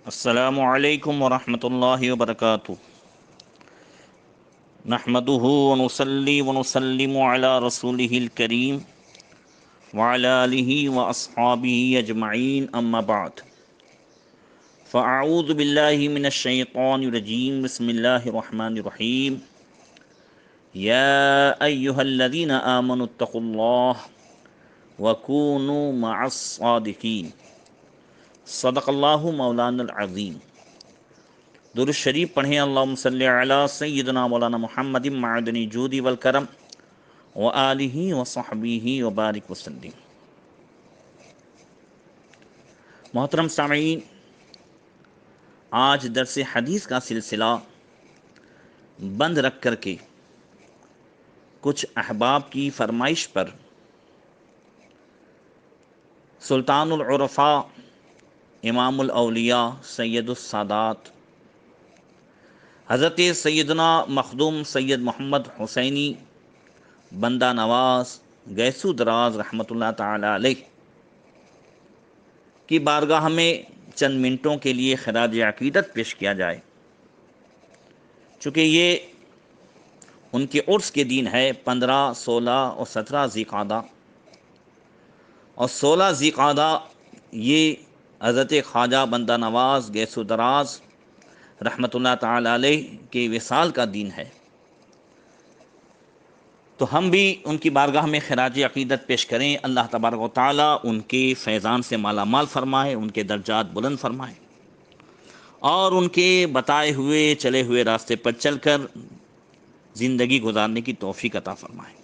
السلام علیکم ورحمۃ اللہ وبرکاتہ۔ نحمدہ ونصلی ونسلم علی رسولہ الکریم وعلی آلہ واصحابہ اجمعین، اما بعد فاعوذ باللہ من الشیطان الرجیم، بسم اللہ الرحمن الرحیم۔ یا ایہا الذین آمنوا اتقوا اللہ وکونوا مع الصادقین، صدق اللہ مولانا العظیم۔ درود شریف پڑھیں، اللہم صلی علی سیدنا مولانا محمد معدن جود والکرم وآلہ وصحبہ وبارک وسلم۔ محترم سامعین، آج درس حدیث کا سلسلہ بند رکھ کر کے کچھ احباب کی فرمائش پر سلطان العرفاء، امام الاولیاء، سید السادات حضرت سیدنا مخدوم سید محمد حسینی بندہ نواز گیسو دراز رحمۃ اللہ تعالی علیہ کی بارگاہ میں چند منٹوں کے لیے خراج عقیدت پیش کیا جائے، چونکہ یہ ان کے عرس کے دن ہے 15، 16 اور 17 ذی قعدہ، اور 16 ذی قعدہ یہ حضرت خواجہ بندہ نواز گیسو دراز رحمۃ اللہ تعالی علیہ کے وصال کا دن ہے۔ تو ہم بھی ان کی بارگاہ میں خراج عقیدت پیش کریں، اللہ تبارک و تعالیٰ ان کے فیضان سے مالا مال فرمائے، ان کے درجات بلند فرمائے، اور ان کے بتائے ہوئے چلے ہوئے راستے پر چل کر زندگی گزارنے کی توفیق عطا فرمائے۔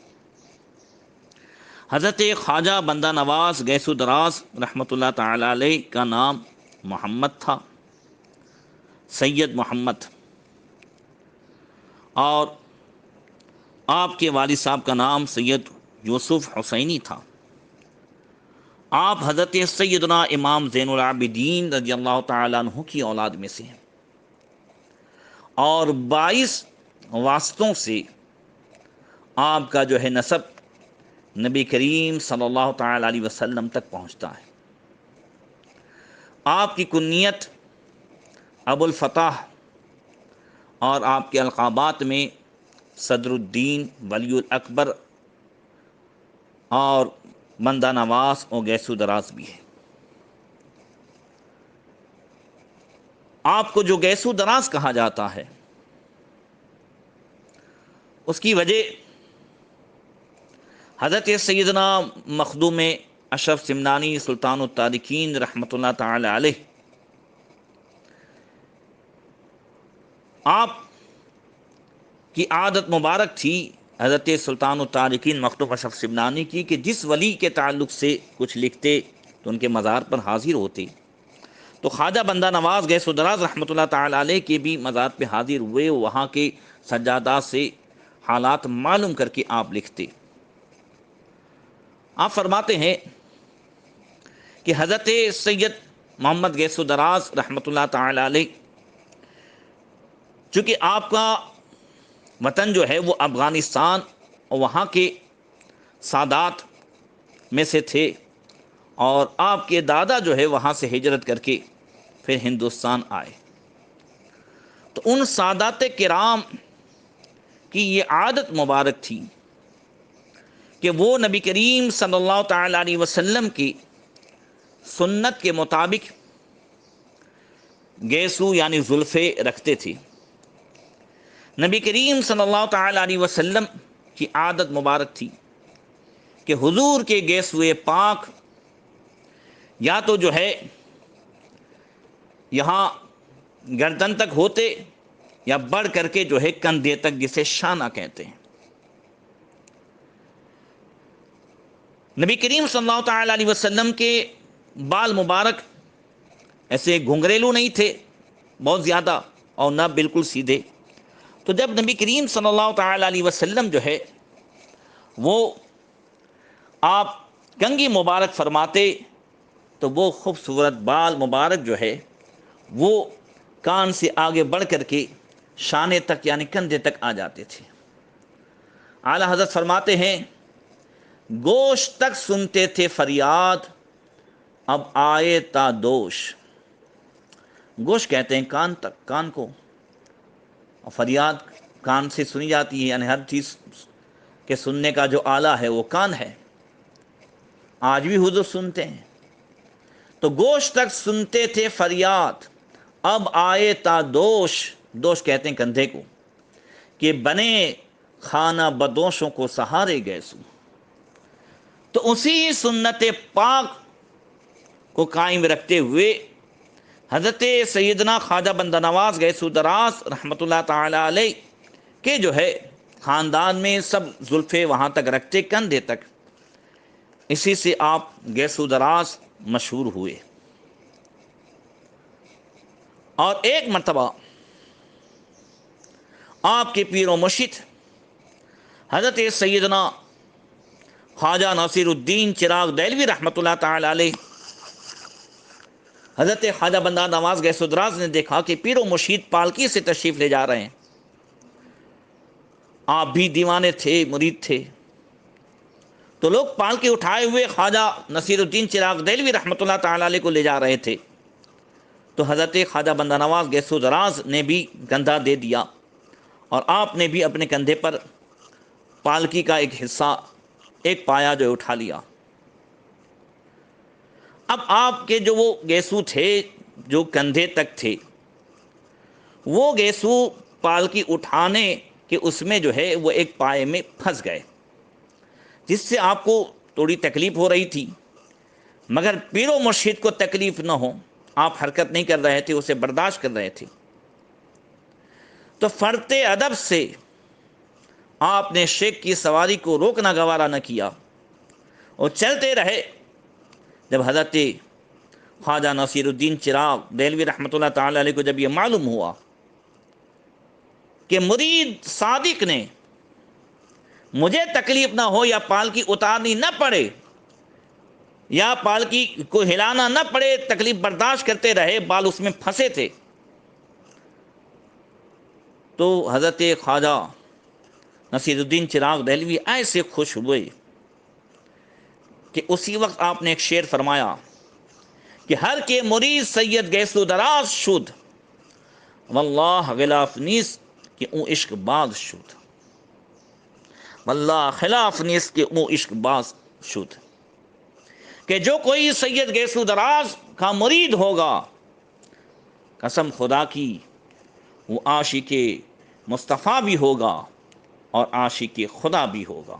حضرت خواجہ بندہ نواز گیسو دراز رحمۃ اللہ تعالی علیہ کا نام محمد تھا، سید محمد، اور آپ کے والد صاحب کا نام سید یوسف حسینی تھا۔ آپ حضرت سیدنا امام زین العابدین رضی اللہ تعالیٰ عنہ کی اولاد میں سے ہیں، اور 22 واسطوں سے آپ کا جو ہے نسب نبی کریم صلی اللہ تعالیٰ علیہ وسلم تک پہنچتا ہے۔ آپ کی کنیت ابو الفتح، اور آپ کے القابات میں صدر الدین، ولی الاکبر اور بندہ نواز اور گیسو دراز بھی ہے۔ آپ کو جو گیسو دراز کہا جاتا ہے، اس کی وجہ حضرت سیدنا مخدوم اشرف سمنانی سلطان التارکین رحمۃ اللہ تعالی علیہ، آپ کی عادت مبارک تھی حضرت سلطان التارکین مخدوم اشرف سمنانی کی کہ جس ولی کے تعلق سے کچھ لکھتے تو ان کے مزار پر حاضر ہوتے۔ تو خواجہ بندہ نواز گیسو دراز رحمۃ اللہ تعالی علیہ کے بھی مزار پہ حاضر ہوئے، وہاں کے سجادات سے حالات معلوم کر کے آپ لکھتے۔ آپ فرماتے ہیں کہ حضرت سید محمد گیسو دراز رحمۃ اللہ تعالی علیہ، چونکہ آپ کا وطن جو ہے وہ افغانستان اور وہاں کے سادات میں سے تھے، اور آپ کے دادا جو ہے وہاں سے ہجرت کر کے پھر ہندوستان آئے، تو ان سادات کرام کی یہ عادت مبارک تھی کہ وہ نبی کریم صلی اللہ تعالی علیہ وسلم کی سنت کے مطابق گیسو یعنی زلفے رکھتے تھے۔ نبی کریم صلی اللہ تعالی علیہ وسلم کی عادت مبارک تھی کہ حضور کے گیسوئے پاک یا تو جو ہے یہاں گردن تک ہوتے، یا بڑھ کر کے جو ہے کندھے تک، جسے شانہ کہتے ہیں۔ نبی کریم صلی اللہ تعالی علیہ وسلم کے بال مبارک ایسے گھنگریلو نہیں تھے بہت زیادہ، اور نہ بالکل سیدھے۔ تو جب نبی کریم صلی اللہ تعالی علیہ وسلم جو ہے وہ آپ کنگھی مبارک فرماتے، تو وہ خوبصورت بال مبارک جو ہے وہ کان سے آگے بڑھ کر کے شانے تک یعنی کندھے تک آ جاتے تھے۔ اعلیٰ حضرت فرماتے ہیں، گوشت تک سنتے تھے فریاد، اب آئے تا دوش، گوش کہتے ہیں کان تک، کان کو، اور فریاد کان سے سنی جاتی ہے، یعنی ہر چیز کے سننے کا جو آلہ ہے وہ کان ہے۔ آج بھی حضور سنتے ہیں، تو گوش تک سنتے تھے فریاد، اب آئے تا دوش، دوش کہتے ہیں کندھے کو، کہ بنے خانہ بدوشوں کو سہارے گیسو۔ تو اسی سنت پاک کو قائم رکھتے ہوئے حضرت سیدنا خواجہ بندہ نواز گیسو دراز رحمۃ اللہ تعالی علیہ کے جو ہے خاندان میں سب زلفے وہاں تک رکھتے، کندھے تک، اسی سے آپ گیسو دراز مشہور ہوئے۔ اور ایک مرتبہ آپ کے پیر و مرشد حضرت سیدنا خواجہ ناصر الدین چراغ دہلوی رحمۃ اللہ تعالی علیہ، حضرت خواجہ بندہ نواز گیسو دراز نے دیکھا کہ پیر و مرشد پالکی سے تشریف لے جا رہے ہیں۔ آپ بھی دیوانے تھے، مرید تھے، تو لوگ پالکی اٹھائے ہوئے خواجہ نصیر الدین چراغ دہلوی رحمۃ اللہ تعالی علیہ کو لے جا رہے تھے، تو حضرت خواجہ بندہ نواز گیسو دراز نے بھی کندھا دے دیا، اور آپ نے بھی اپنے کندھے پر پالکی کا ایک حصہ، ایک پایا جو اٹھا لیا۔ اب آپ کے جو وہ گیسو تھے جو کندھے تک تھے، وہ گیسو پالکی اٹھانے کے اس میں جو ہے وہ ایک پائے میں پھنس گئے، جس سے آپ کو تھوڑی تکلیف ہو رہی تھی، مگر پیر و مرشد کو تکلیف نہ ہو، آپ حرکت نہیں کر رہے تھے، اسے برداشت کر رہے تھے۔ تو فرط ادب سے آپ نے شیخ کی سواری کو روکنا گوارا نہ کیا اور چلتے رہے۔ جب حضرت خواجہ نصیر الدین چراغ دہلوی رحمۃ اللہ تعالی علیہ کو جب یہ معلوم ہوا کہ مرید صادق نے مجھے تکلیف نہ ہو، یا پالکی اتارنی نہ پڑے، یا پالکی کو ہلانا نہ پڑے، تکلیف برداشت کرتے رہے، بال اس میں پھنسے تھے، تو حضرت خواجہ نصیر الدین چراغ دہلوی ایسے خوش ہوئے کہ اسی وقت آپ نے ایک شعر فرمایا کہ ہر کے مرید سید گیسو دراز شد، واللہ غلاف نیست کہ اون عشق باز شد، واللہ خلاف نیست کہ اون عشق باز شد، کہ جو کوئی سید گیسو دراز کا مرید ہوگا، قسم خدا کی وہ عاشق مصطفیٰ بھی ہوگا اور عاشق خدا بھی ہوگا۔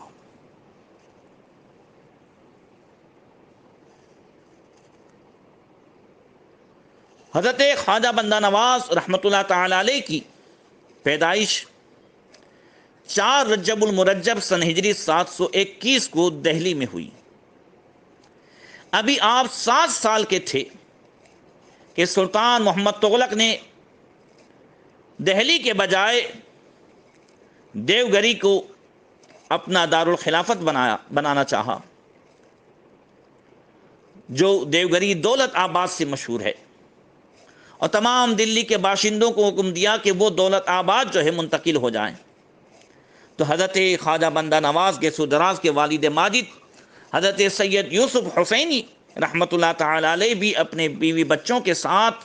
حضرت خواجہ بندہ نواز رحمۃ اللہ تعالی علیہ کی پیدائش 4 رجب المرجب سن ہجری 721 کو دہلی میں ہوئی۔ ابھی آپ 7 سال کے تھے کہ سلطان محمد تغلق نے دہلی کے بجائے دیوگری کو اپنا دارالخلافت بنانا چاہا، جو دیوگری دولت آباد سے مشہور ہے، اور تمام دلی کے باشندوں کو حکم دیا کہ وہ دولت آباد جو ہے منتقل ہو جائیں۔ تو حضرت خواجہ بندہ نواز گیسو دراز کے والد ماجد حضرت سید یوسف حسینی رحمۃ اللہ تعالی علیہ بھی اپنے بیوی بچوں کے ساتھ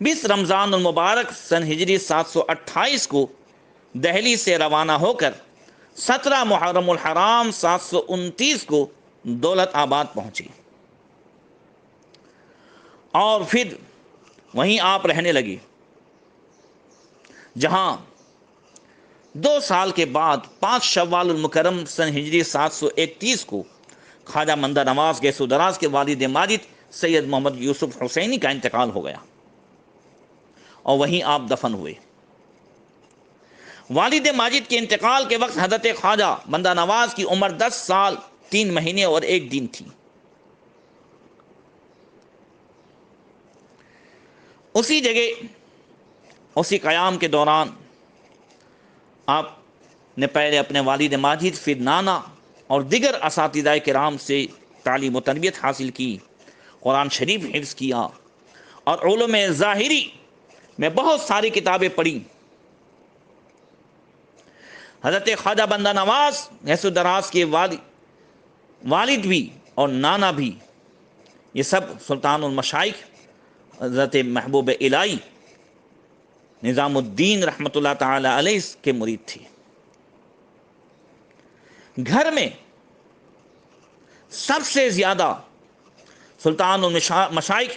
20 رمضان المبارک سن ہجری 728 کو دہلی سے روانہ ہو کر 17 محرم الحرام 729 کو دولت آباد پہنچے، اور پھر وہیں آپ رہنے لگے، جہاں 2 سال کے بعد 5 شوال المکرم سن ہجری 731 کو خواجہ بندہ نواز گیسو دراز کے والد ماجد سید محمد یوسف حسینی کا انتقال ہو گیا، اور وہیں آپ دفن ہوئے۔ والد ماجد کے انتقال کے وقت حضرت خواجہ بندہ نواز کی عمر 10 سال 3 مہینے اور 1 دن تھی۔ اسی جگہ، اسی قیام کے دوران آپ نے پہلے اپنے والد ماجد، پھر نانا اور دیگر اساتذہ کرام سے تعلیم و تربیت حاصل کی، قرآن شریف حفظ کیا، اور علوم ظاہری میں بہت ساری کتابیں پڑھی۔ حضرت خواجہ بندہ نواز گیسو دراز کے والد بھی اور نانا بھی، یہ سب سلطان المشائخ حضرت محبوب الہی نظام الدین رحمۃ اللہ تعالی علیہ کے مرید تھی۔ گھر میں سب سے زیادہ سلطان المشائخ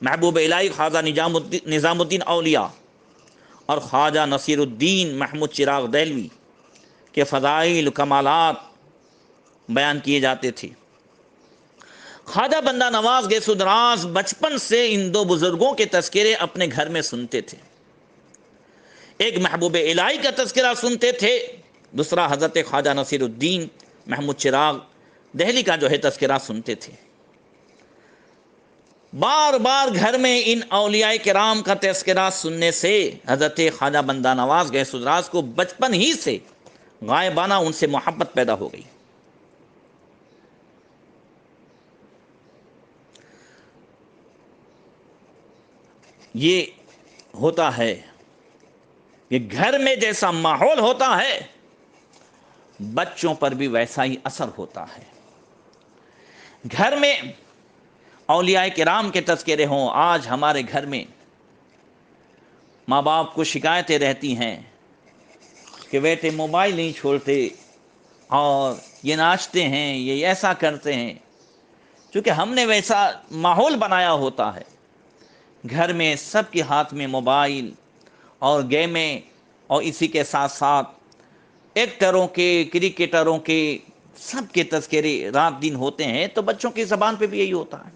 محبوب الہی خواجہ نظام الدین اولیاء اور خواجہ نصیر الدین محمود چراغ دہلوی کے فضائل کمالات بیان کیے جاتے تھے۔ خواجہ بندہ نواز گیسو دراز بچپن سے ان دو بزرگوں کے تذکرے اپنے گھر میں سنتے تھے۔ ایک محبوب الہی کا تذکرہ سنتے تھے، دوسرا حضرت خواجہ نصیر الدین محمود چراغ دہلی کا جو ہے تذکرہ سنتے تھے۔ بار بار گھر میں ان اولیاء کرام کا تذکرہ سننے سے حضرت خواجہ بندہ نواز گیسو دراز کو بچپن ہی سے غائبانہ ان سے محبت پیدا ہو گئی۔ یہ ہوتا ہے کہ گھر میں جیسا ماحول ہوتا ہے بچوں پر بھی ویسا ہی اثر ہوتا ہے۔ گھر میں اولیاء کرام کے تذکرے ہوں، آج ہمارے گھر میں ماں باپ کو شکایتیں رہتی ہیں کہ بیٹے موبائل نہیں چھوڑتے اور یہ ناچتے ہیں، یہ ایسا کرتے ہیں، چونکہ ہم نے ویسا ماحول بنایا ہوتا ہے۔ گھر میں سب کے ہاتھ میں موبائل اور گیمیں، اور اسی کے ساتھ ساتھ ایکٹروں کے، کرکٹروں کے، سب کے تذکرے رات دن ہوتے ہیں، تو بچوں کی زبان پہ بھی یہی ہوتا ہے۔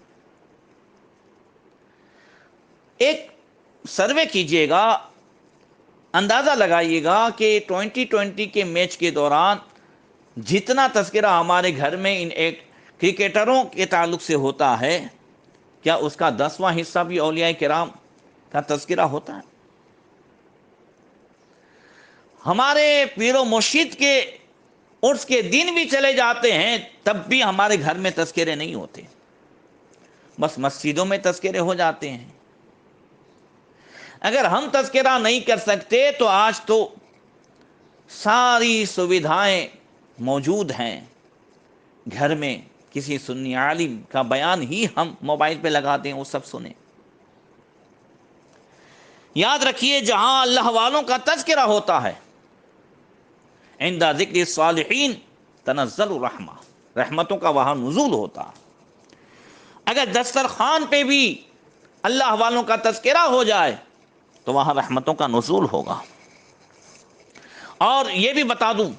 ایک سروے کیجئے گا، اندازہ لگائیے گا کہ 2020 کے میچ کے دوران جتنا تذکرہ ہمارے گھر میں ان ایک کرکٹروں کے تعلق سے ہوتا ہے، کیا اس کا 10واں حصہ بھی اولیاء کرام کا تذکرہ ہوتا ہے؟ ہمارے پیر و مرشد کے عرس کے دن بھی چلے جاتے ہیں، تب بھی ہمارے گھر میں تذکرے نہیں ہوتے، بس مسجدوں میں تذکرے ہو جاتے ہیں۔ اگر ہم تذکرہ نہیں کر سکتے تو آج تو ساری سویدھائیں موجود ہیں، گھر میں کسی سنی عالم کا بیان ہی ہم موبائل پہ لگا دیں، وہ سب سنیں۔ یاد رکھیے، جہاں اللہ والوں کا تذکرہ ہوتا ہے، عند ذکر الصالحین تنزل الرحمہ، رحمتوں کا وہاں نزول ہوتا ہے۔ اگر دسترخوان پہ بھی اللہ والوں کا تذکرہ ہو جائے تو وہاں رحمتوں کا نزول ہوگا۔ اور یہ بھی بتا دوں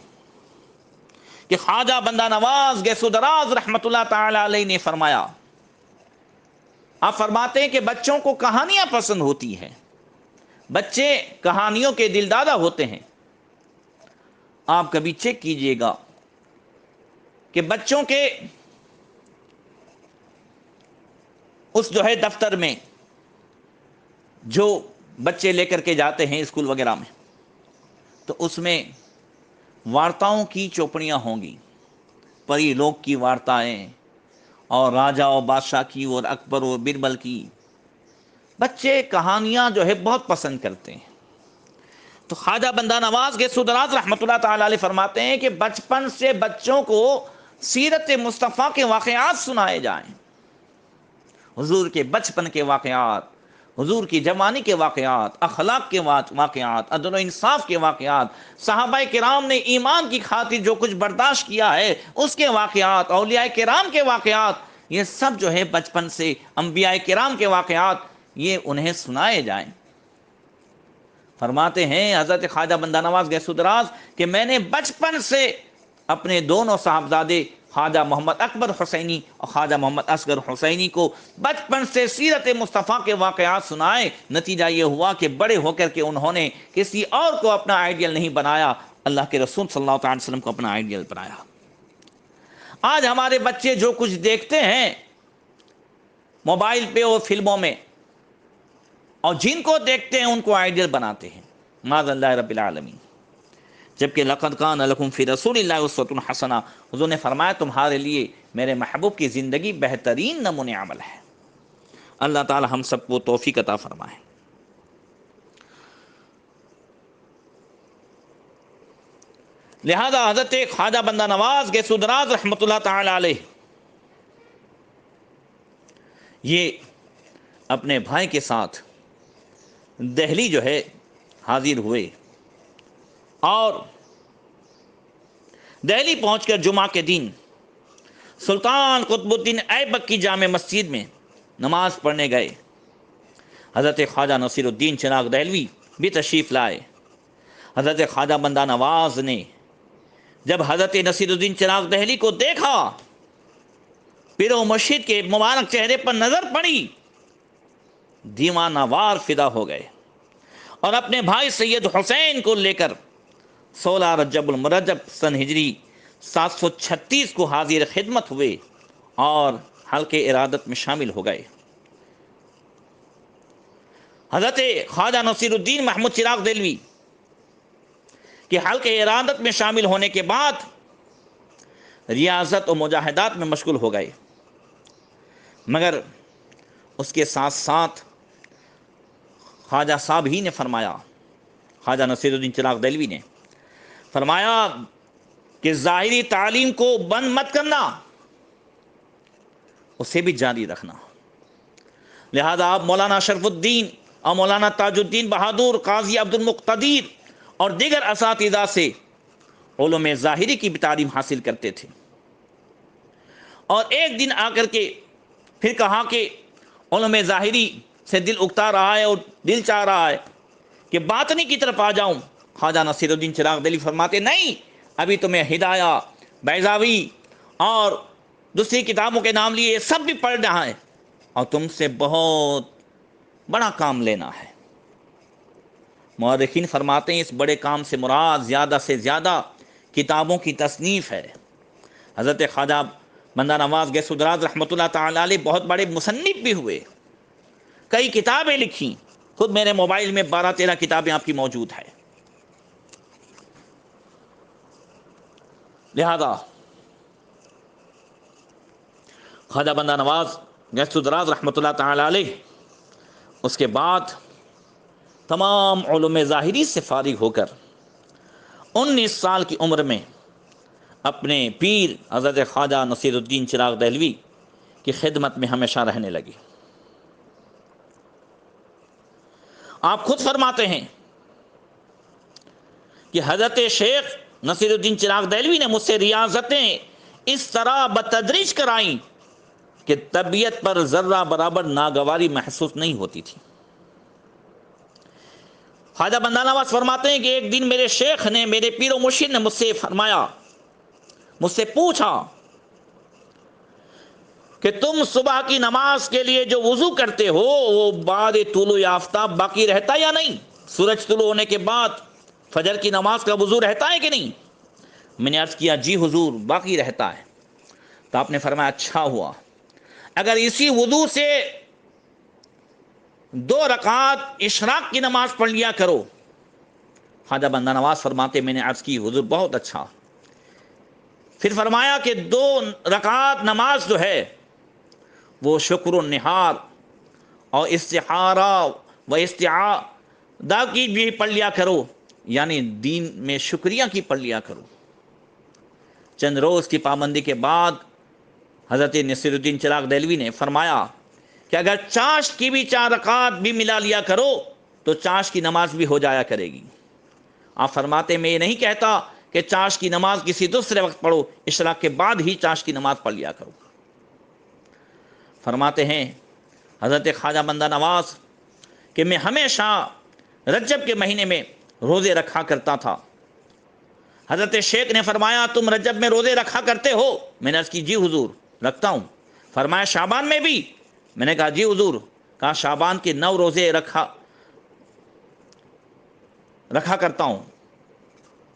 کہ خواجہ بندہ نواز گیسو دراز رحمت اللہ تعالی علیہ نے فرمایا، آپ فرماتے ہیں کہ بچوں کو کہانیاں پسند ہوتی ہیں، بچے کہانیوں کے دلدادہ ہوتے ہیں۔ آپ کبھی چیک کیجئے گا کہ بچوں کے اس جو ہے دفتر میں جو بچے لے کر کے جاتے ہیں اسکول وغیرہ میں، تو اس میں وارتاؤں کی چوپڑیاں ہوں گی، پری لوگ کی وارتائیں، اور راجہ اور بادشاہ کی، اور اکبر اور بربل کی۔ بچے کہانیاں جو ہے بہت پسند کرتے ہیں۔ تو خواجہ بندہ نواز گیسو دراز رحمۃ اللہ تعالی علیہ فرماتے ہیں کہ بچپن سے بچوں کو سیرت مصطفیٰ کے واقعات سنائے جائیں، حضور کے بچپن کے واقعات، حضور کی جوانی کے واقعات، اخلاق کے واقعات، عدل و انصاف کے واقعات، صحابہ کرام نے ایمان کی خاطر جو کچھ برداشت کیا ہے اس کے واقعات، اولیاء کرام کے واقعات، یہ سب جو ہے بچپن سے انبیاء کرام کے واقعات یہ انہیں سنائے جائیں۔ فرماتے ہیں حضرت خواجہ بندہ نواز گیسو دراز کہ میں نے بچپن سے اپنے دونوں صاحبزادے خواجہ محمد اکبر حسینی اور خواجہ محمد اصغر حسینی کو بچپن سے سیرت مصطفیٰ کے واقعات سنائے۔ نتیجہ یہ ہوا کہ بڑے ہو کر کے انہوں نے کسی اور کو اپنا آئیڈیل نہیں بنایا، اللہ کے رسول صلی اللہ علیہ وسلم کو اپنا آئیڈیل بنایا۔ آج ہمارے بچے جو کچھ دیکھتے ہیں موبائل پہ اور فلموں میں، اور جن کو دیکھتے ہیں ان کو آئیڈیل بناتے ہیں، معاذ اللہ رب العالمین۔ جبکہ لقد کان لکم فی رسول اللہ اسوۃ حسنہ، حضور نے فرمایا تمہارے لیے میرے محبوب کی زندگی بہترین نمونہ عمل ہے۔ اللہ تعالی ہم سب کو توفیق عطا فرمائے۔ لہذا حضرت خواجہ بندہ نواز گیسو دراز رحمۃ اللہ تعالی علیہ یہ اپنے بھائی کے ساتھ دہلی جو ہے حاضر ہوئے، اور دہلی پہنچ کر جمعہ کے دن سلطان قطب الدین ایبک کی جامع مسجد میں نماز پڑھنے گئے۔ حضرت خواجہ نصیر الدین چراغ دہلوی بھی تشریف لائے۔ حضرت خواجہ بندہ نواز نے جب حضرت نصیر الدین چراغ دہلی کو دیکھا، پیر و مرشد کے مبارک چہرے پر نظر پڑی، دیوانہ وار فدا ہو گئے، اور اپنے بھائی سید حسین کو لے کر 16 رجب المرجب سن ہجری 736 کو حاضر خدمت ہوئے اور حلق ارادت میں شامل ہو گئے۔ حضرت خواجہ نصیر الدین محمود چراغ دہلوی کہ حلق ارادت میں شامل ہونے کے بعد ریاضت و مجاہدات میں مشغول ہو گئے، مگر اس کے ساتھ ساتھ خواجہ صاحب ہی نے فرمایا، خواجہ نصیر الدین چراغ دہلوی نے فرمایا کہ ظاہری تعلیم کو بند مت کرنا، اسے بھی جاری رکھنا۔ لہذا آپ مولانا شرف الدین اور مولانا تاج الدین بہادر، قاضی عبد المقتدر اور دیگر اساتذہ سے علوم ظاہری کی بھی تعلیم حاصل کرتے تھے، اور ایک دن آ کر کے پھر کہا کہ علوم ظاہری سے دل اکتا رہا ہے اور دل چاہ رہا ہے کہ باطنی کی طرف آ جاؤں۔ خواجہ نصیر الدین چراغ دہلوی فرماتے نہیں، ابھی تمہیں ہدایہ، بیضاوی اور دوسری کتابوں کے نام لیے یہ سب بھی پڑھنا ہے، اور تم سے بہت بڑا کام لینا ہے۔ مورخین فرماتے ہیں اس بڑے کام سے مراد زیادہ سے زیادہ کتابوں کی تصنیف ہے۔ حضرت خواجہ بندہ نواز گیس دراز رحمۃ اللہ تعالی علیہ بہت بڑے مصنف بھی ہوئے، کئی کتابیں لکھی، خود میرے موبائل میں 12-13 کتابیں آپ کی موجود ہے۔ لہذا خواجہ بندہ نواز گیس دراز رحمۃ اللہ تعالی علیہ اس کے بعد تمام علوم ظاہری سے فارغ ہو کر 19 سال کی عمر میں اپنے پیر حضرت خواجہ نصیر الدین چراغ دہلوی کی خدمت میں ہمیشہ رہنے لگے۔ آپ خود فرماتے ہیں کہ حضرت شیخ نصیر الدین چراغ دہلوی نے مجھ سے ریاضتیں اس طرح بتدریج کرائیں کہ طبیعت پر ذرہ برابر ناگواری محسوس نہیں ہوتی تھی۔ خواجہ بندہ نواز فرماتے ہیں کہ ایک دن میرے شیخ نے، میرے پیر و مرشد نے مجھ سے فرمایا، مجھ سے پوچھا کہ تم صبح کی نماز کے لیے جو وضو کرتے ہو وہ بعد طلوع آفتاب باقی رہتا یا نہیں؟ سورج طلوع ہونے کے بعد فجر کی نماز کا وضو رہتا ہے کہ نہیں؟ میں نے عرض کیا جی حضور باقی رہتا ہے۔ تو آپ نے فرمایا اچھا ہوا، اگر اسی وضو سے 2 رکعت اشراق کی نماز پڑھ لیا کرو۔ خواجہ بندہ نواز فرماتے میں نے عرض کی حضور بہت اچھا۔ پھر فرمایا کہ 2 رکعت نماز جو ہے وہ شکر و نہار اور استخارہ و استعاذہ کی بھی پڑھ لیا کرو، یعنی دین میں شکریہ کی پڑھ لیا کرو۔ چند روز کی پابندی کے بعد حضرت نصیر الدین چراغ دہلوی نے فرمایا کہ اگر چاشت کی بھی 4 رکعت بھی ملا لیا کرو تو چاشت کی نماز بھی ہو جایا کرے گی۔ آپ فرماتے میں یہ نہیں کہتا کہ چاشت کی نماز کسی دوسرے وقت پڑھو، اشراق کے بعد ہی چاشت کی نماز پڑھ لیا کرو۔ فرماتے ہیں حضرت خواجہ بندہ نواز کہ میں ہمیشہ رجب کے مہینے میں روزے رکھا کرتا تھا۔ حضرت شیخ نے فرمایا تم رجب میں روزے رکھا کرتے ہو؟ میں نے عرض کی جی حضور رکھتا ہوں۔ فرمایا شعبان میں بھی؟ میں نے کہا جی حضور۔ کہا شعبان کے 9 روزے رکھا کرتا ہوں۔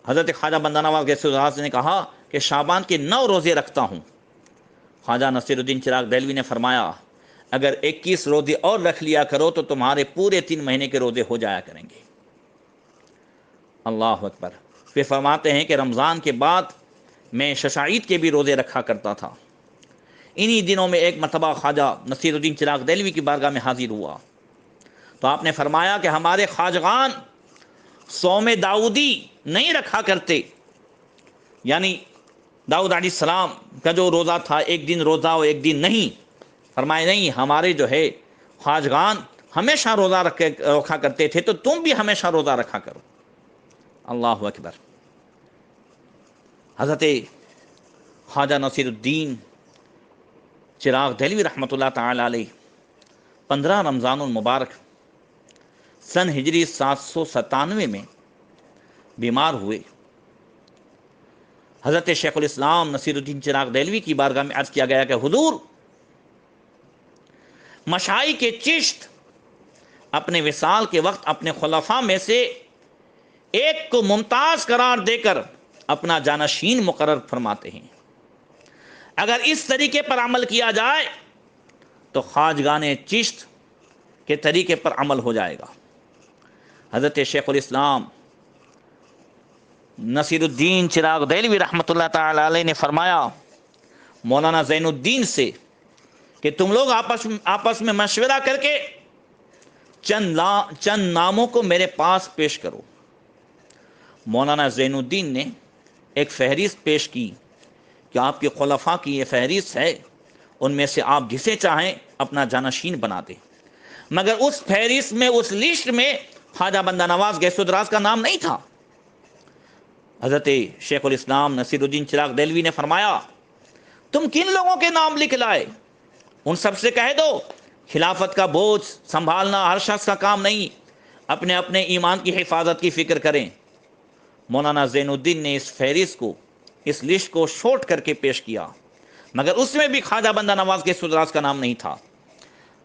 حضرت خواجہ بندہ نواز گیس دراز نے کہا کہ شعبان کے 9 روزے رکھتا ہوں۔ خواجہ نصیر الدین چراغ دہلوی نے فرمایا اگر 21 روزے اور رکھ لیا کرو تو تمہارے پورے 3 مہینے کے روزے ہو جایا کریں گے۔ اللہ اکبر۔ پھر فرماتے ہیں کہ رمضان کے بعد میں ششاعید کے بھی روزے رکھا کرتا تھا۔ انہی دنوں میں ایک مرتبہ خواجہ نصیر الدین چراغ دہلوی کی بارگاہ میں حاضر ہوا تو آپ نے فرمایا کہ ہمارے خواجگان صوم داؤدی نہیں رکھا کرتے، یعنی داؤد علیہ السلام کا جو روزہ تھا ایک دن روزہ اور ایک دن نہیں۔ فرمایا نہیں، ہمارے جو ہے خواجگان ہمیشہ روزہ رکھا کرتے تھے تو تم بھی ہمیشہ روزہ رکھا کرو۔ اللہ اکبر۔ حضرت خواجہ نصیر الدین چراغ دہلوی رحمۃ اللہ تعالی علیہ 15 رمضان المبارک سن ہجری 797 میں بیمار ہوئے۔ حضرت شیخ الاسلام نصیر الدین چراغ دہلوی کی بارگاہ میں عرض کیا گیا کہ حضور، مشائی کے چشت اپنے وصال کے وقت اپنے خلفاء میں سے ایک کو ممتاز قرار دے کر اپنا جانشین مقرر فرماتے ہیں۔ اگر اس طریقے پر عمل کیا جائے تو خواجگان چشت کے طریقے پر عمل ہو جائے گا۔ حضرت شیخ الاسلام نصیر الدین چراغ دہلوی رحمۃ اللہ تعالی علیہ نے فرمایا مولانا زین الدین سے کہ تم لوگ آپس میں مشورہ کر کے چند ناموں کو میرے پاس پیش کرو۔ مولانا زین الدین نے ایک فہرست پیش کی کہ آپ کے خلفاء کی یہ فہرست ہے، ان میں سے آپ جسے چاہیں اپنا جانشین بنا دیں، مگر اس فہرست میں، اس لسٹ میں خواجہ بندہ نواز گیس دراز کا نام نہیں تھا۔ حضرت شیخ الاسلام نصیر الدین چراغ دہلوی نے فرمایا تم کن لوگوں کے نام لکھ لائے؟ ان سب سے کہہ دو خلافت کا بوجھ سنبھالنا ہر شخص کا کام نہیں، اپنے اپنے ایمان کی حفاظت کی فکر کریں۔ مولانا زین الدین نے اس فہرست کو، اس لسٹ کو شورٹ کر کے پیش کیا، مگر اس میں بھی خواجہ بندہ نواز کے سدراز کا نام نہیں تھا۔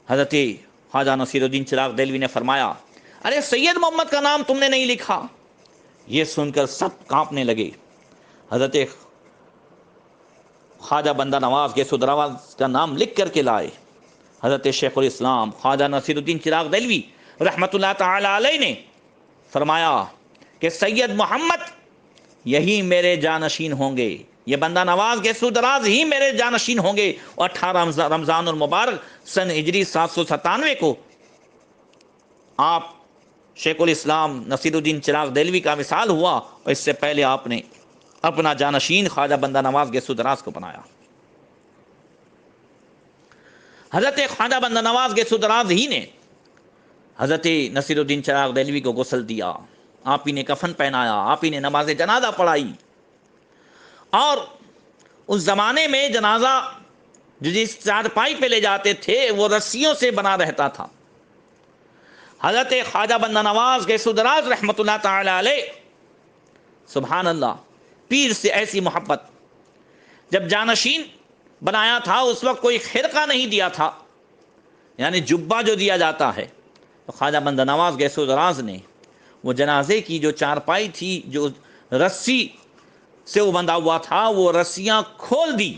حضرت خواجہ نصیر الدین چراغ دہلوی نے فرمایا ارے سید محمد کا نام تم نے نہیں لکھا۔ یہ سن کر سب کانپنے لگے۔ حضرت خواجہ بندہ نواز کے سدراز کا نام لکھ کر کے لائے۔ حضرت شیخ الاسلام خواجہ نصیر الدین چراغ دہلوی رحمۃ اللہ تعالی علیہ نے فرمایا کہ سید محمد یہی میرے جانشین ہوں گے، یہ بندہ نواز کے سدراز ہی میرے جانشین ہوں گے۔ اور 18 رمضان المبارک سن ہجری 797 کو آپ شیخ الاسلام نصیر الدین چراغ دہلوی کا وصال ہوا، اور اس سے پہلے آپ نے اپنا جانشین خواجہ بندہ نواز گیسو دراز کو بنایا۔ حضرت خواجہ بندہ نواز گیسو دراز ہی نے حضرت نصیر الدین چراغ دہلوی کو غسل دیا، آپ ہی نے کفن پہنایا، آپ ہی نے نماز جنازہ پڑھائی۔ اور اس زمانے میں جنازہ جو جس چارپائی پہ لے جاتے تھے وہ رسیوں سے بنا رہتا تھا۔ حضرت خواجہ بندہ نواز گیسو دراز رحمۃ اللہ تعالی علیہ، سبحان اللہ، پیر سے ایسی محبت، جب جانشین بنایا تھا اس وقت کوئی خرقہ نہیں دیا تھا، یعنی جبہ جو دیا جاتا ہے، تو خواجہ بندہ نواز گیسو دراز نے وہ جنازے کی جو چارپائی تھی، جو رسی سے وہ بندھا ہوا تھا، وہ رسیاں کھول دی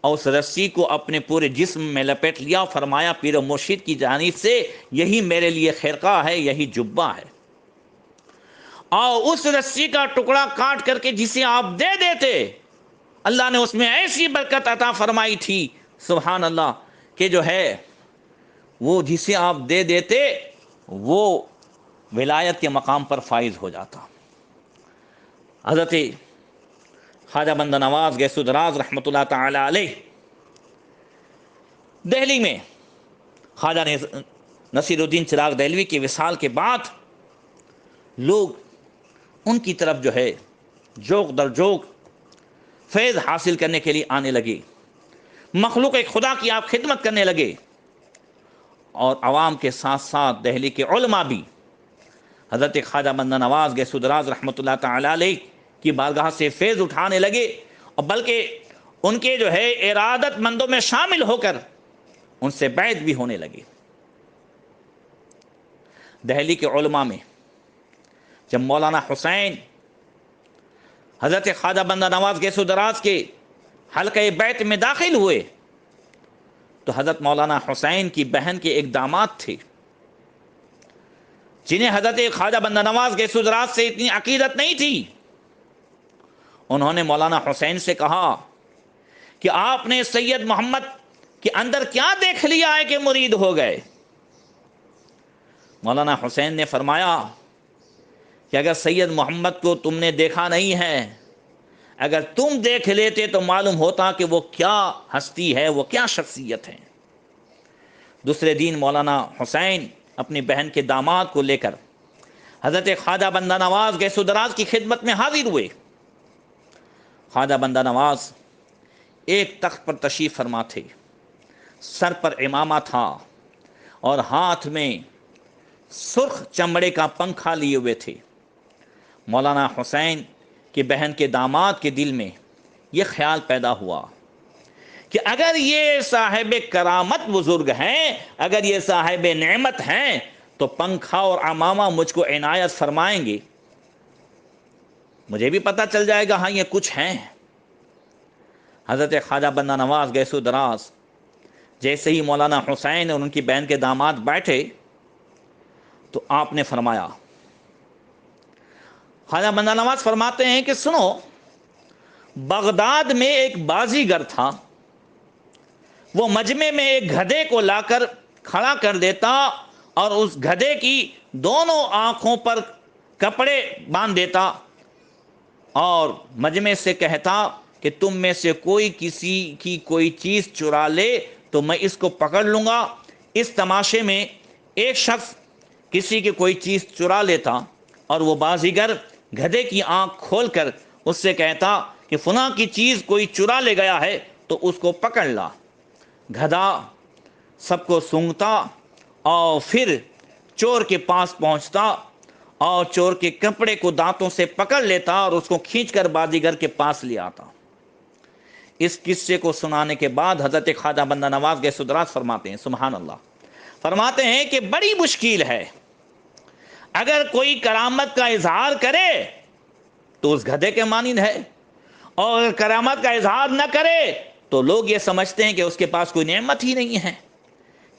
اور اس رسی کو اپنے پورے جسم میں لپیٹ لیا، فرمایا پیر و مرشد کی جانب سے یہی میرے لیے خرقہ ہے، یہی جبہ ہے۔ اور اس رسی کا ٹکڑا کاٹ کر کے جسے آپ دے دیتے، اللہ نے اس میں ایسی برکت عطا فرمائی تھی، سبحان اللہ، کہ جو ہے وہ جسے آپ دے دیتے وہ ولایت کے مقام پر فائز ہو جاتا۔ حضرت خواجہ بندہ نواز گیسو دراز رحمۃ اللہ تعالی علیہ دہلی میں خواجہ نصیر الدین چراغ دہلوی کے وصال کے بعد لوگ ان کی طرف جو ہے جوق در جوق فیض حاصل کرنے کے لیے آنے لگے، مخلوق خدا کی آپ خدمت کرنے لگے، اور عوام کے ساتھ ساتھ دہلی کے علماء بھی حضرت خواجہ بندہ نواز گیسو دراز رحمۃ اللہ تعالی علیہ کی بارگاہ سے فیض اٹھانے لگے، اور بلکہ ان کے جو ہے ارادت مندوں میں شامل ہو کر ان سے بیعت بھی ہونے لگے۔ دہلی کے علماء میں جب مولانا حسین حضرت خواجہ بندہ نواز گیسو دراز کے حلقہ بیعت میں داخل ہوئے تو حضرت مولانا حسین کی بہن کے ایک داماد تھے جنہیں حضرت خواجہ بندہ نواز گیسو دراز سے اتنی عقیدت نہیں تھی۔ انہوں نے مولانا حسین سے کہا کہ آپ نے سید محمد کے اندر کیا دیکھ لیا ہے کہ مرید ہو گئے؟ مولانا حسین نے فرمایا کہ اگر سید محمد کو تم نے دیکھا نہیں ہے، اگر تم دیکھ لیتے تو معلوم ہوتا کہ وہ کیا ہستی ہے، وہ کیا شخصیت ہے۔ دوسرے دن مولانا حسین اپنی بہن کے داماد کو لے کر حضرت خواجہ بندہ نواز گیسو دراز کی خدمت میں حاضر ہوئے۔ خواجہ بندہ نواز ایک تخت پر تشریف فرما تھے، سر پر عمامہ تھا اور ہاتھ میں سرخ چمڑے کا پنکھا لیے ہوئے تھے۔ مولانا حسین کی بہن کے داماد کے دل میں یہ خیال پیدا ہوا کہ اگر یہ صاحب کرامت بزرگ ہیں، اگر یہ صاحب نعمت ہیں، تو پنکھا اور عمامہ مجھ کو عنایت فرمائیں گے، مجھے بھی پتہ چل جائے گا ہاں یہ کچھ ہیں۔ حضرت خواجہ بندہ نواز گیسو دراز جیسے ہی مولانا حسین اور ان کی بہن کے داماد بیٹھے تو آپ نے فرمایا، خواجہ بندہ نواز فرماتے ہیں کہ سنو، بغداد میں ایک بازیگر تھا، وہ مجمع میں ایک گدھے کو لا کر کھڑا کر دیتا اور اس گدھے کی دونوں آنکھوں پر کپڑے باندھ دیتا اور مجمع سے کہتا کہ تم میں سے کوئی کسی کی کوئی چیز چرا لے تو میں اس کو پکڑ لوں گا۔ اس تماشے میں ایک شخص کسی کی کوئی چیز چرا لیتا اور وہ بازیگر گدھے کی آنکھ کھول کر اس سے کہتا کہ فلاں کی چیز کوئی چرا لے گیا ہے تو اس کو پکڑ لا۔ گدھا سب کو سونگھتا اور پھر چور کے پاس پہنچتا اور چور کے کپڑے کو دانتوں سے پکڑ لیتا اور اس کو کھینچ کر بازیگر کے پاس لے آتا۔ اس قصے کو سنانے کے بعد حضرت خواجہ بندہ نواز گیسو دراز فرماتے ہیں، سبحان اللہ، فرماتے ہیں کہ بڑی مشکل ہے، اگر کوئی کرامت کا اظہار کرے تو اس گدھے کے مانند ہے، اور اگر کرامت کا اظہار نہ کرے تو لوگ یہ سمجھتے ہیں کہ اس کے پاس کوئی نعمت ہی نہیں ہے۔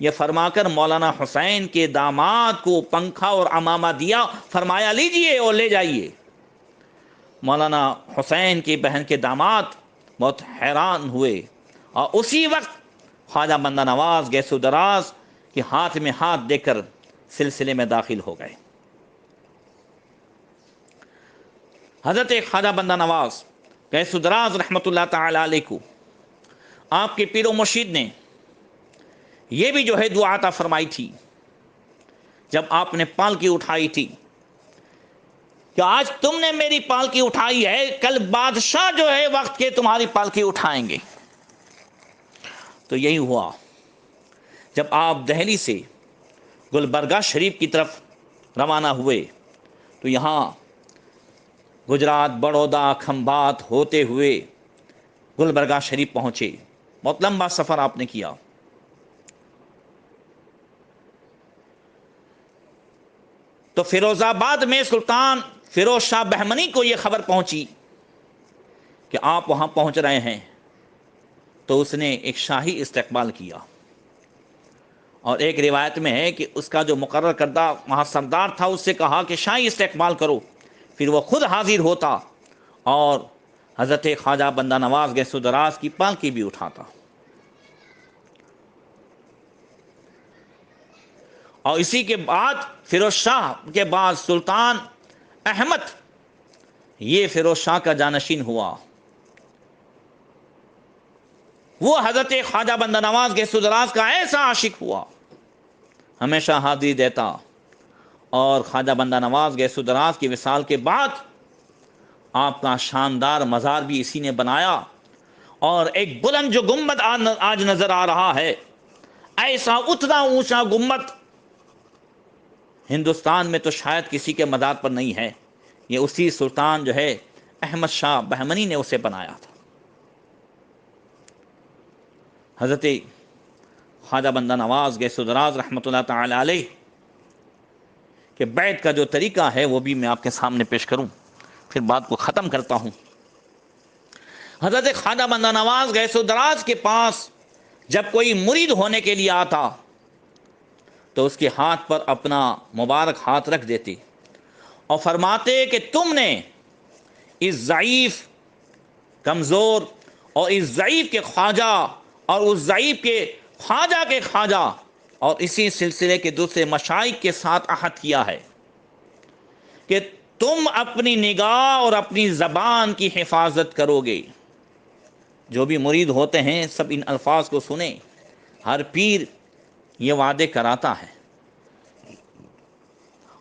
یہ فرما کر مولانا حسین کے داماد کو پنکھا اور عمامہ دیا، فرمایا لیجئے اور لے جائیے۔ مولانا حسین کی بہن کے داماد بہت حیران ہوئے اور اسی وقت خواجہ بندہ نواز گیسو دراز کے ہاتھ میں ہاتھ دے کر سلسلے میں داخل ہو گئے۔ حضرت خواجہ بندہ نواز گیسو دراز رحمۃ اللہ تعالی علیہ کو آپ کے پیر و مرشد نے یہ بھی جو ہے دعا عطا فرمائی تھی جب آپ نے پالکی اٹھائی تھی کہ آج تم نے میری پالکی اٹھائی ہے، کل بادشاہ جو ہے وقت کے تمہاری پالکی اٹھائیں گے۔ تو یہی ہوا جب آپ دہلی سے گلبرگہ شریف کی طرف روانہ ہوئے تو یہاں گجرات، بڑودہ، کھمبات ہوتے ہوئے گلبرگہ شریف پہنچے۔ بہت لمبا سفر آپ نے کیا۔ تو فیروز آباد میں سلطان فیروز شاہ بہمنی کو یہ خبر پہنچی کہ آپ وہاں پہنچ رہے ہیں، تو اس نے ایک شاہی استقبال کیا، اور ایک روایت میں ہے کہ اس کا جو مقرر کردہ وہاں سردار تھا اس سے کہا کہ شاہی استقبال کرو، پھر وہ خود حاضر ہوتا اور حضرت خواجہ بندہ نواز گیسو دراز کی پالکی بھی اٹھاتا۔ اور اسی کے بعد فیروز شاہ کے بعد سلطان احمد یہ فیروز شاہ کا جانشین ہوا۔ وہ حضرت خواجہ بندہ نواز گیسو دراز کا ایسا عاشق ہوا، ہمیشہ حاضری دیتا، اور خواجہ بندہ نواز گیسو دراز کی وصال کے بعد آپ کا شاندار مزار بھی اسی نے بنایا، اور ایک بلند جو گنبد آج نظر آ رہا ہے، ایسا اتنا اونچا گنبد ہندوستان میں تو شاید کسی کے مزار پر نہیں ہے، یہ اسی سلطان جو ہے احمد شاہ بہمنی نے اسے بنایا تھا۔ حضرت خواجہ بندہ نواز گیسو دراز رحمۃ اللہ تعالی علیہ کہ بیعت کا جو طریقہ ہے وہ بھی میں آپ کے سامنے پیش کروں، پھر بات کو ختم کرتا ہوں۔ حضرت خواجہ بندہ نواز گیسو دراز کے پاس جب کوئی مرید ہونے کے لیے آتا تو اس کے ہاتھ پر اپنا مبارک ہاتھ رکھ دیتے اور فرماتے کہ تم نے اس ضعیف، کمزور اور اس ضعیف کے خواجہ اور اس ضعیف کے خواجہ اور اسی سلسلے کے دوسرے مشائخ کے ساتھ عہد کیا ہے کہ تم اپنی نگاہ اور اپنی زبان کی حفاظت کرو گے۔ جو بھی مرید ہوتے ہیں سب ان الفاظ کو سنیں، ہر پیر یہ وعدے کراتا ہے،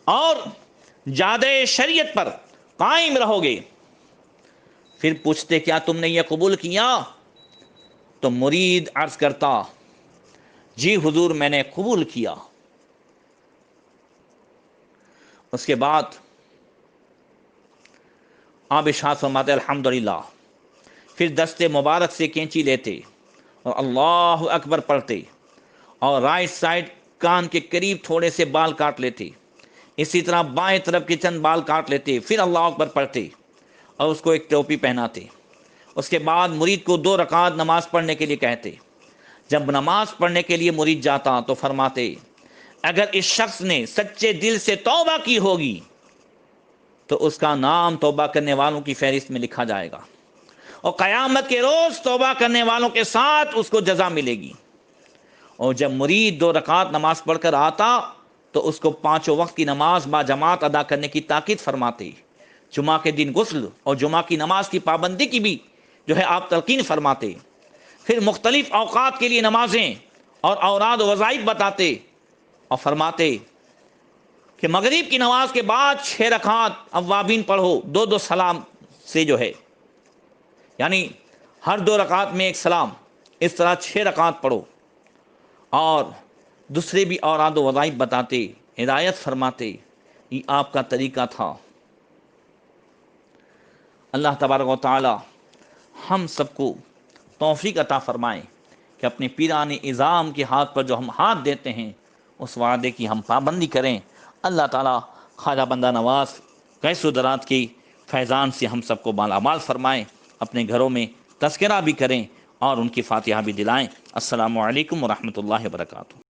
اور جادے شریعت پر قائم رہو گے۔ پھر پوچھتے کیا تم نے یہ قبول کیا؟ تو مرید عرض کرتا جی حضور میں نے قبول کیا۔ اس کے بعد آپ ارشاد فرماتے الحمدللہ، پھر دستے مبارک سے کینچی لیتے اور اللہ اکبر پڑھتے، اور رائٹ سائڈ کان کے قریب تھوڑے سے بال کاٹ لیتے، اسی طرح بائیں طرف کے چند بال کاٹ لیتے، پھر اللہ اکبر پڑھتے اور اس کو ایک ٹوپی پہناتے۔ اس کے بعد مرید کو 2 رکعت نماز پڑھنے کے لیے کہتے۔ جب نماز پڑھنے کے لیے مرید جاتا تو فرماتے اگر اس شخص نے سچے دل سے توبہ کی ہوگی تو اس کا نام توبہ کرنے والوں کی فہرست میں لکھا جائے گا، اور قیامت کے روز توبہ کرنے والوں کے ساتھ اس کو جزا ملے گی۔ اور جب مرید 2 رکعت نماز پڑھ کر آتا تو اس کو 5 وقت کی نماز با جماعت ادا کرنے کی تاکید فرماتے۔ جمعہ کے دن غسل اور جمعہ کی نماز کی پابندی کی بھی آپ تلقین فرماتے۔ پھر مختلف اوقات کے لیے نمازیں اور اوراد و وظائف بتاتے اور فرماتے کہ مغرب کی نماز کے بعد 6 رکعت اوابین پڑھو 2 سلام سے یعنی ہر 2 رکعت میں 1 سلام، اس طرح 6 رکعت پڑھو، اور دوسرے بھی اوراد و وظائف بتاتے، ہدایت فرماتے۔ یہ آپ کا طریقہ تھا۔ اللہ تبارک و تعالی ہم سب کو توفیق عطا فرمائے کہ اپنے پیران اعظام کے ہاتھ پر جو ہم ہاتھ دیتے ہیں اس وعدے کی ہم پابندی کریں۔ اللہ تعالی خواجہ بندہ نواز کیس و درات کی فیضان سے ہم سب کو مالامال فرمائیں، اپنے گھروں میں تذکرہ بھی کریں اور ان کی فاتحہ بھی دلائیں۔ السلام علیکم ورحمۃ اللہ وبرکاتہ۔